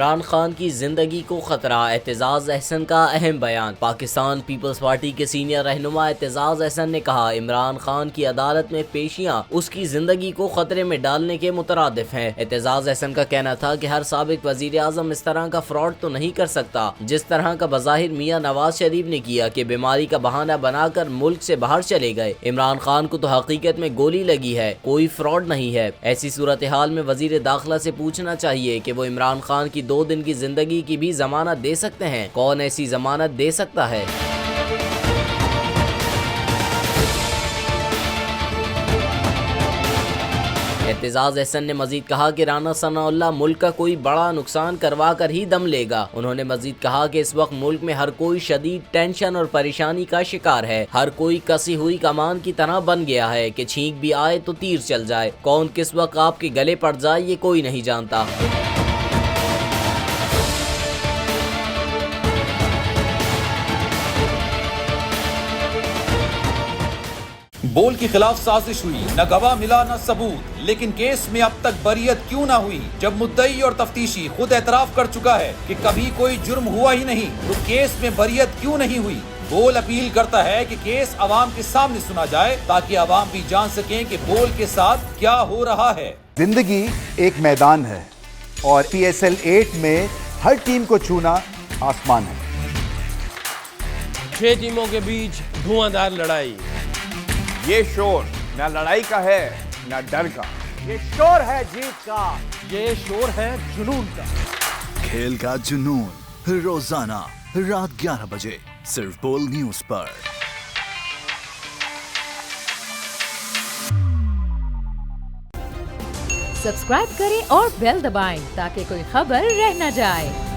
इमरान खान की जिंदगी को खतरा, एतजाज अहसन का अहम बयान। पाकिस्तान पीपल्स पार्टी के सीनियर रहनुमा एतजाज अहसन ने कहा, इमरान खान की अदालत में पेशियां उसकी जिंदगी को खतरे में डालने के मुतरादिफ हैं। एतजाज अहसन का कहना था कि हर साबिक वजीर आजम इस तरह का फ्रॉड तो नहीं कर सकता जिस तरह का बज़ाहिर मियां नवाज शरीफ ने किया कि बीमारी का बहाना बनाकर मुल्क से बाहर चले गए। इमरान खान को तो हकीकत में गोली लगी है, कोई फ्रॉड नहीं है। ऐसी सूरत हाल में वजीर दाखिला से पूछना चाहिए कि वो इमरान खान की 2 दिन की जिंदगी की भी जमानत दे सकते हैं। कौन ऐसी जमानत दे सकता है? एतजाज अहसन ने मजीद कहा कि राना सनाउल्लाह मुल्क का कोई बड़ा नुकसान करवा कर ही दम लेगा। उन्होंने मजीद कहा कि इस वक्त मुल्क में हर कोई शदीद टेंशन और परेशानी का शिकार है। हर कोई कसी हुई कमान की तरह बन गया है कि छींक भी आए तो तीर चल जाए। कौन किस वक्त आपके गले पड़ जाए ये कोई नहीं जानता। बोल के खिलाफ साजिश हुई, न गवाह मिला न सबूत, लेकिन केस में अब तक बरियत क्यों ना हुई? जब मुद्दई और तफ्तीशी खुद एतराफ कर चुका है कि कभी कोई जुर्म हुआ ही नहीं, तो केस में बरियत क्यों नहीं हुई? बोल अपील करता है कि केस अवाम के सामने सुना जाए ताकि अवाम भी जान सकें कि बोल के साथ क्या हो रहा है। जिंदगी एक मैदान है और PSL 8 में हर टीम को छूना आसमान है। 6 टीमों के बीच धुआंधार लड़ाई। ये शोर न लड़ाई का है न डर का, ये शोर है जीत का, ये शोर है जुनून का। खेल का जुनून रोजाना रात 11 बजे सिर्फ बोल न्यूज पर। सब्सक्राइब करें और बेल दबाएं ताकि कोई खबर रह न जाए।